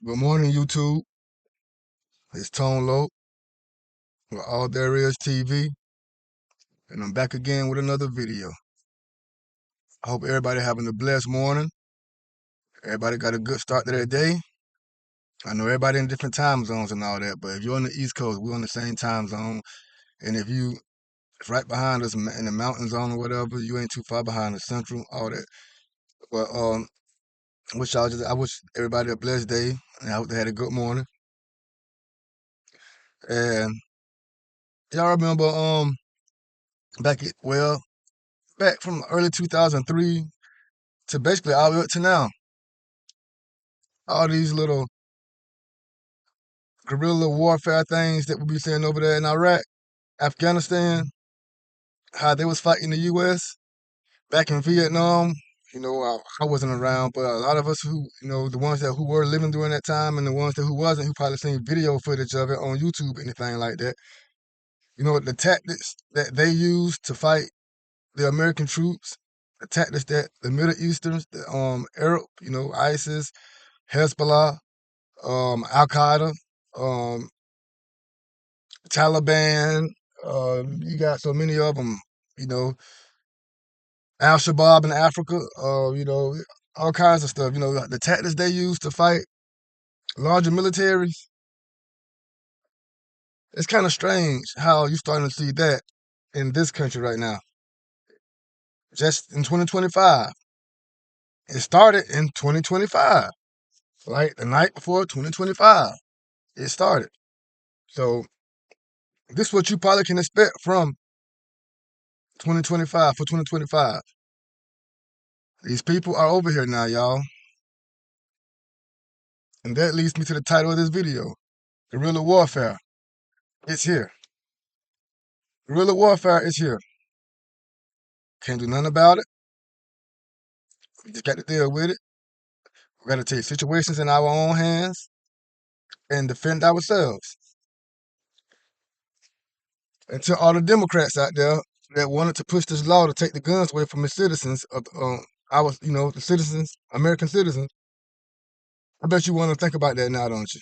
Good morning, YouTube. It's Tone Low with All There Is TV, and I'm back again with another video. I hope everybody having a blessed morning. Everybody got a good start to their day. I know everybody in different time zones and all that, but if you're on the East Coast, we're on the same time zone. And if you it's right behind us in the mountain zone or whatever, you ain't too far behind the Central, all that. But I wish everybody a blessed day, and I hope they had a good morning. And y'all remember back from early 2003 to basically all the way up to now. All these little guerrilla warfare things that we be seeing over there in Iraq, Afghanistan, how they was fighting the U.S. back in Vietnam. I wasn't around, but a lot of us the ones who were living during that time and the ones who wasn't, who probably seen video footage of it on YouTube, anything like that. The tactics that they used to fight the American troops, the tactics that the Middle Easterns, the Arab, ISIS, Hezbollah, Al Qaeda, um, Taliban. You got so many of them. You know, Al Shabaab in Africa. All kinds of stuff. The tactics they use to fight larger militaries. It's kind of strange how you starting to see that in this country right now. Just in 2025, it started in 2025. Like the night before 2025, it started. So this is what you probably can expect from 2025 for 2025. These people are over here now, y'all. And that leads me to the title of this video. Guerrilla warfare. It's here. Guerrilla warfare is here. Can't do nothing about it. We just got to deal with it. We got to take situations in our own hands and defend ourselves. And to all the Democrats out there that wanted to push this law to take the guns away from the citizens of the citizens, American citizens, I bet you want to think about that now, don't you?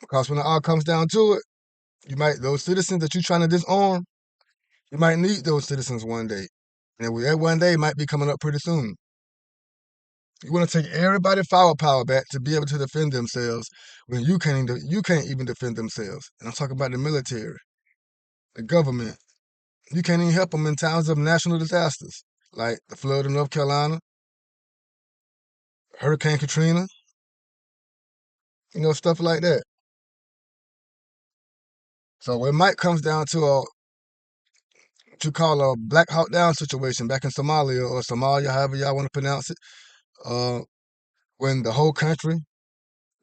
Because when it all comes down to it, those citizens that you're trying to disarm, you might need those citizens one day. And that one day might be coming up pretty soon. You want to take everybody's firepower back to be able to defend themselves when you can't even defend themselves. And I'm talking about the military, the government. You can't even help them in times of national disasters, like the flood in North Carolina, Hurricane Katrina, stuff like that. So it might comes down to what you call a Black Hawk Down situation back in Somalia or Somalia, however y'all want to pronounce it, uh, when the whole country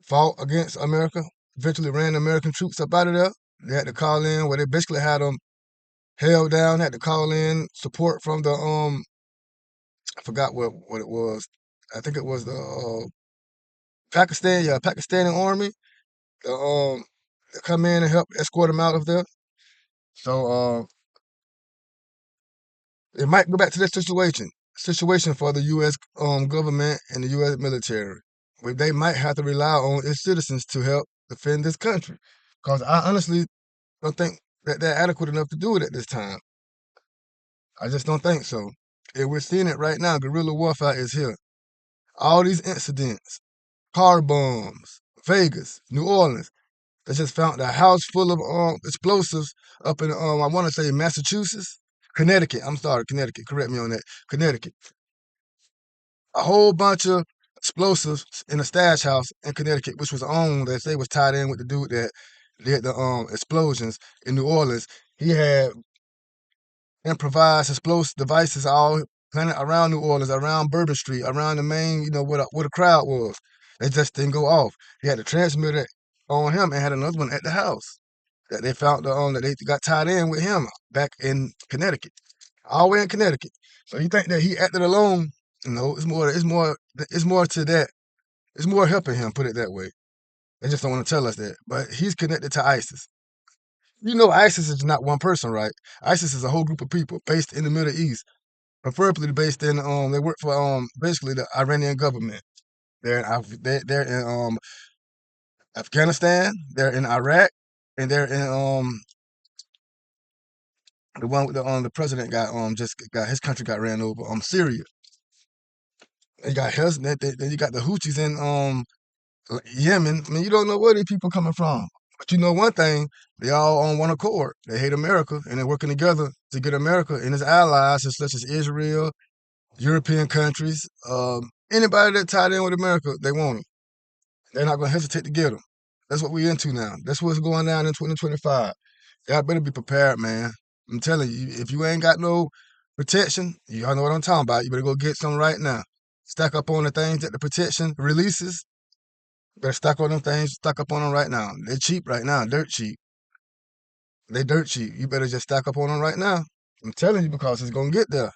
fought against America, eventually ran American troops up out of there. They had to call in, where they basically had them held down, had to call in support from the I forgot what it was. I think it was the Pakistani army. The they come in and help escort them out of there. So it might go back to that situation for the U.S. Government and the U.S. military, where they might have to rely on its citizens to help defend this country. Because I honestly don't think that they're adequate enough to do it at this time. I just don't think so. And we're seeing it right now. Guerrilla warfare is here. All these incidents, car bombs, Vegas, New Orleans. They just found a house full of explosives up in I want to say Massachusetts, Connecticut. I'm sorry, Connecticut. Correct me on that. Connecticut. A whole bunch of explosives in a stash house in Connecticut, which was owned, they say, was tied in with the dude that did the explosions in New Orleans. He had improvised explosive devices all planted around New Orleans, around Bourbon Street, around the main, where the crowd was. They just didn't go off. He had a transmitter on him and had another one at the house that they found that they got tied in with him back in Connecticut, all the way in Connecticut. So you think that he acted alone? No, it's more to that. It's more helping him, put it that way. They just don't want to tell us that. But he's connected to ISIS. ISIS is not one person, right? ISIS is a whole group of people based in the Middle East, preferably based in they work for basically the Iranian government. They're in Afghanistan, they're in Iraq, and they're in the one with the president got just got his country got ran over, Syria. They got his then you got the Houthis in Yemen. I mean, you don't know where these people coming from. But you know one thing, they all on one accord. They hate America and they're working together to get America and its allies such as Israel, European countries, anybody that tied in with America, they want them. They're not gonna hesitate to get them. That's what we into now. That's what's going down in 2025. Y'all better be prepared, man. I'm telling you, if you ain't got no protection, y'all know what I'm talking about. You better go get some right now. Stack up on the things that the protection releases. Better stack on them things, stack up on them right now. They're cheap right now, dirt cheap. They dirt cheap. You better just stack up on them right now. I'm telling you because it's gonna get there.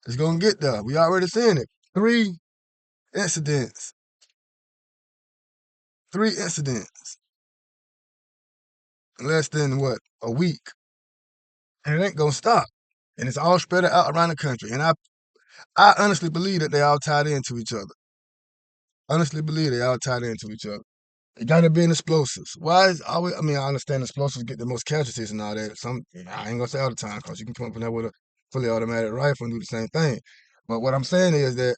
It's gonna get there. We already seeing it. Three incidents. Three incidents in less than what, a week. And it ain't gonna stop. And it's all spread out around the country. And I honestly believe that they all tied into each other. Honestly believe they all tied into each other. It gotta be in explosives. Why is always? I mean, I understand explosives get the most casualties and all that. I ain't gonna say all the time because you can come up in there with a fully automatic rifle and do the same thing. But what I'm saying is that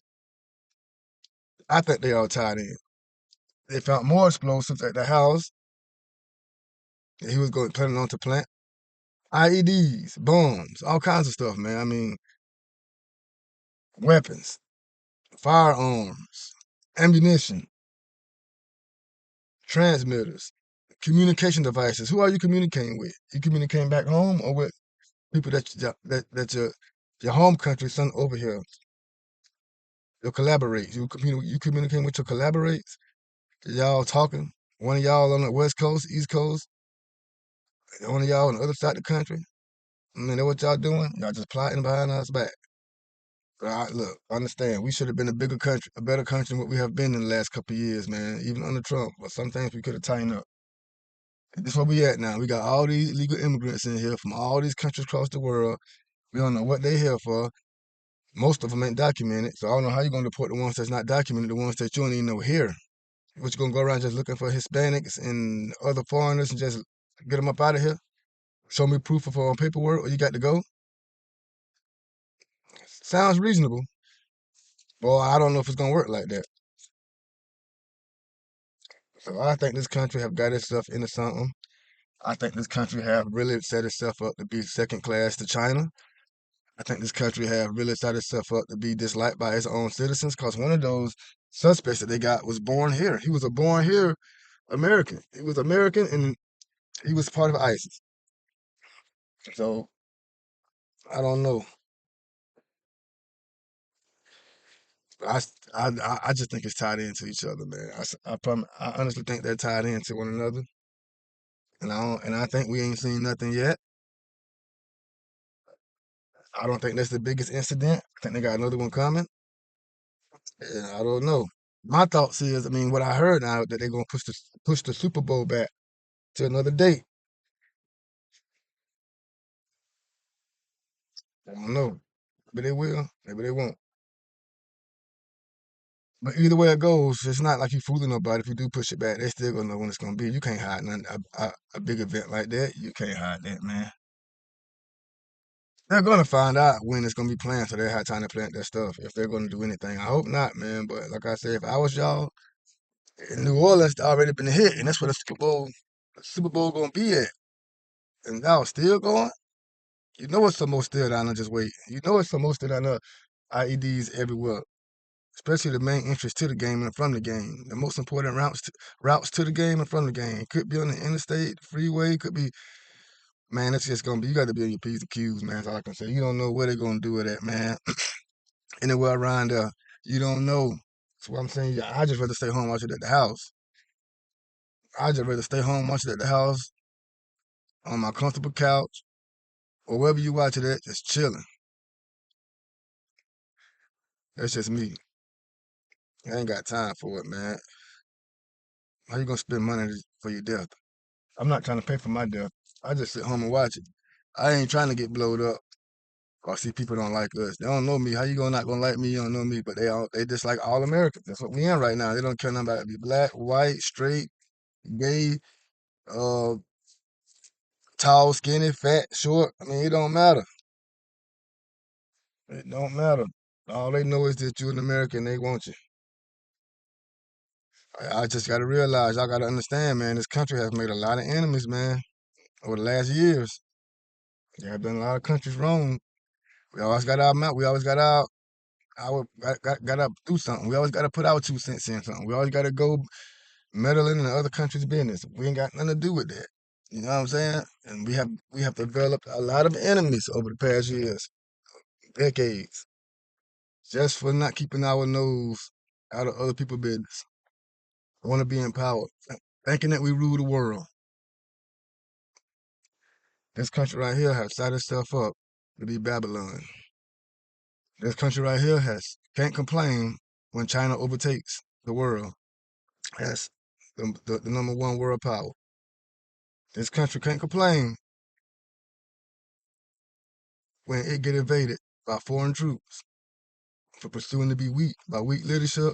I think they all tied in. They found more explosives at the house that he was going planning on to plant. IEDs, bombs, all kinds of stuff, man. I mean, weapons, firearms, ammunition, transmitters, communication devices. Who are you communicating with? You communicating back home or with people that your home country sent over here? Your collaborates. You communicating with your collaborates. Y'all talking. One of y'all on the West Coast, East Coast. One of y'all on the other side of the country. I mean, know what y'all doing? Y'all just plotting behind us back. Look, understand. We should have been a bigger country, a better country than what we have been in the last couple of years, man. Even under Trump, but some things we could have tightened up. This is where we at now. We got all these illegal immigrants in here from all these countries across the world. We don't know what they here for. Most of them ain't documented, so I don't know how you're gonna deport the ones that's not documented, the ones that you don't even know here. What you gonna go around just looking for Hispanics and other foreigners and just get them up out of here? Show me proof of paperwork, or you got to go? Sounds reasonable. Well, I don't know if it's gonna work like that. So I think this country have got itself into something. I think this country have really set itself up to be second class to China. I think this country have really set itself up to be disliked by its own citizens because one of those suspects that they got was born here. He was a born here American. He was American and he was part of ISIS. So I don't know. I, I just think it's tied into each other, man. I honestly think they're tied into one another, and I think we ain't seen nothing yet. I don't think that's the biggest incident. I think they got another one coming. And I don't know. My thoughts is, I mean, what I heard now that they're gonna push the Super Bowl back to another date. I don't know. Maybe they will. Maybe they won't. But either way it goes, it's not like you fooling nobody. If you do push it back, they still gonna know when it's gonna be. You can't hide nothing. A big event like that, you can't hide that, man. They're gonna find out when it's gonna be planned, so they have time to plant their stuff. If they're gonna do anything, I hope not, man. But like I said, if I was y'all, in New Orleans, already been hit, and that's where the Super Bowl gonna be at. And y'all still going? You know it's some more still down there. Just wait. You know it's some more still down there. IEDs everywhere, especially the main entrance to the game and from the game. The most important routes to the game and from the game. Could be on the interstate, freeway. Could be. Man, it's just gonna be. You got to be on your P's and Q's, man. That's all I can say. You don't know where they're gonna do it at, man. Anywhere around there, you don't know. That's what I'm saying. Yeah, I just rather stay home, watch it at the house. I just rather stay home, watch it at the house on my comfortable couch or wherever you watch it at, just chilling. That's just me. I ain't got time for it, man. How you gonna spend money for your death? I'm not trying to pay for my death. I just sit home and watch it. I ain't trying to get blowed up. I see people don't like us. They don't know me. How you gonna not gonna like me? You don't know me, but they just like all Americans. That's what we in right now. They don't care nothing about it. Be black, white, straight, gay, uh, tall, skinny, fat, short. I mean, it don't matter. It don't matter. All they know is that you're an American. They want you. I just got to realize, y'all got to understand, man. This country has made a lot of enemies, man, over the last years. There have been a lot of countries wrong. We always got our mouth. We always got our got to do something. We always got to put our 2 cents in something. We always got to go meddling in other countries' business. We ain't got nothing to do with that. You know what I'm saying? And we have developed a lot of enemies over the past years, decades, just for not keeping our nose out of other people's business. Want to be in power, thinking that we rule the world. This country right here has set itself up to be Babylon. This country right here has can't complain when China overtakes the world as the number one world power. This country can't complain when it get invaded by foreign troops for pursuing to be weak, by weak leadership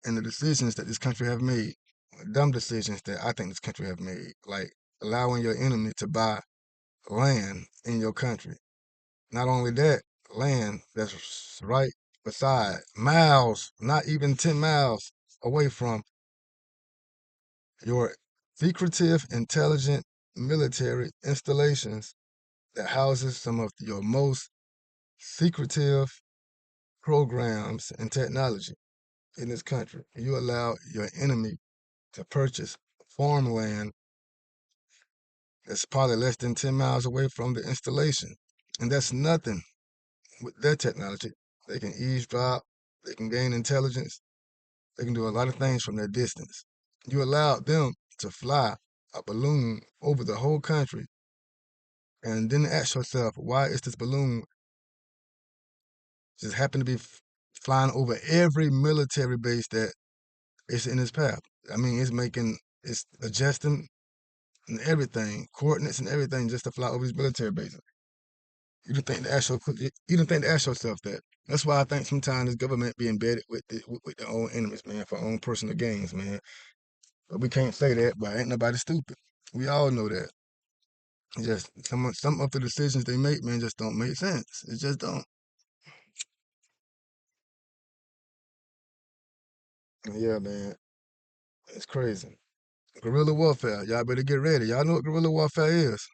and the decisions that this country have made, dumb decisions that I think this country have made, like allowing your enemy to buy land in your country. Not only that, land that's right beside, miles, not even 10 miles away from your secretive, intelligent military installations that houses some of your most secretive programs and technology in this country. You allow your enemy to purchase farmland that's probably less than 10 miles away from the installation. And that's nothing with their technology. They can eavesdrop, they can gain intelligence, they can do a lot of things from their distance. You allowed them to fly a balloon over the whole country and then ask yourself, why is this balloon just happen to be flying over every military base that is in its path? I mean, it's adjusting and everything, coordinates and everything just to fly over these military bases. You didn't think to ask yourself that. That's why I think sometimes this government be embedded with their own enemies, man, for own personal gains, man. But we can't say that, but ain't nobody stupid. We all know that. Just some of the decisions they make, man, just don't make sense. It just don't. Yeah, man, it's crazy. Guerrilla warfare. Y'all better get ready. Y'all know what guerrilla warfare is.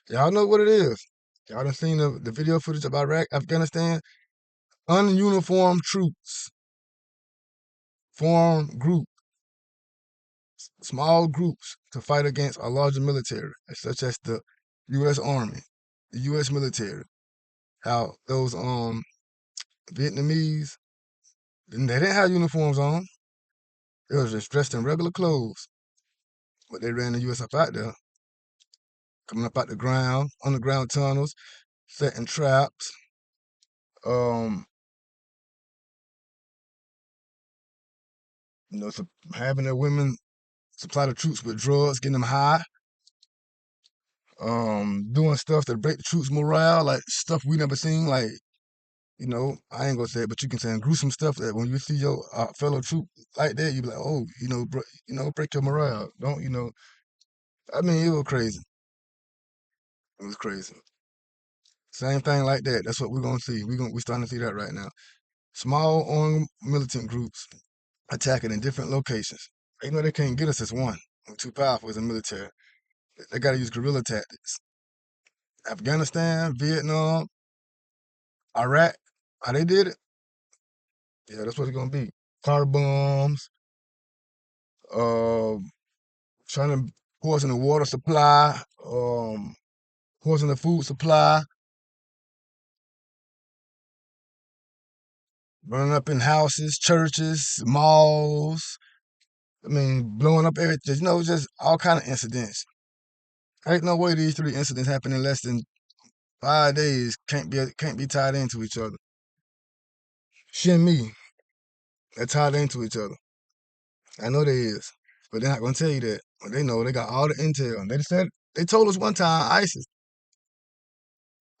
Y'all know what it is. Y'all done seen the video footage of Iraq, Afghanistan. Ununiformed troops form small groups to fight against a larger military, such as the U.S. Army, the U.S. military. How those Vietnamese, they didn't have uniforms on. They was just dressed in regular clothes, but they ran the U.S. up out there, coming up out the ground, underground tunnels, setting traps, um, having their women supply the troops with drugs, getting them high, doing stuff that break the troops' morale, like stuff we never seen, like I ain't gonna say it, but you can say gruesome stuff that when you see your fellow troop like that, you be like, oh, break your morale. Don't I mean, it was crazy. It was crazy. Same thing like that. That's what we're gonna see. We starting to see that right now. Small armed militant groups attacking in different locations. They know they can't get us as one. We're too powerful as a military. They got to use guerrilla tactics. Afghanistan, Vietnam, Iraq, how they did it? Yeah, that's what it's gonna be. Car bombs, uh, trying to poison the water supply, poison the food supply, burning up in houses, churches, malls. I mean, blowing up everything. Just all kind of incidents. Ain't no way these 3 incidents happen in less than 5 days. Can't be tied into each other. Shin me, they're tied into each other. I know they is, but they're not gonna tell you that. But they know they got all the intel. And they told us one time ISIS.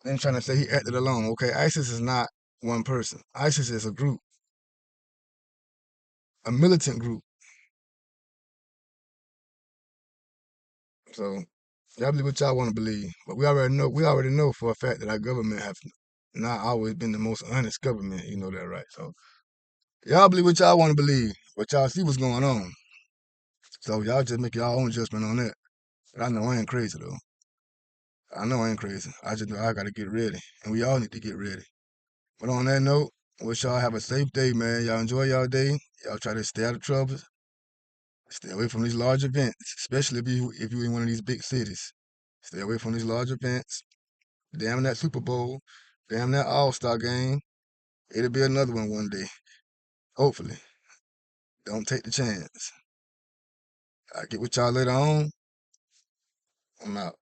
They ain't trying to say he acted alone. Okay, ISIS is not one person. ISIS is a group, a militant group. So y'all believe what y'all want to believe, but we already know for a fact that our government have not always been the most honest government. You know that, right? So y'all believe what y'all want to believe, but y'all see what's going on. So y'all just make your own judgment on that. But I know I ain't crazy though. I know I ain't crazy. I just know I gotta get ready, and we all need to get ready. But on that note, wish y'all have a safe day, man. Y'all enjoy y'all day. Y'all try to stay out of trouble. Stay away from these large events, especially if you in one of these big cities. Stay away from these large events. Damn that Super Bowl. Damn that All-Star game. It'll be another one day. Hopefully. Don't take the chance. I'll get with y'all later on. I'm out.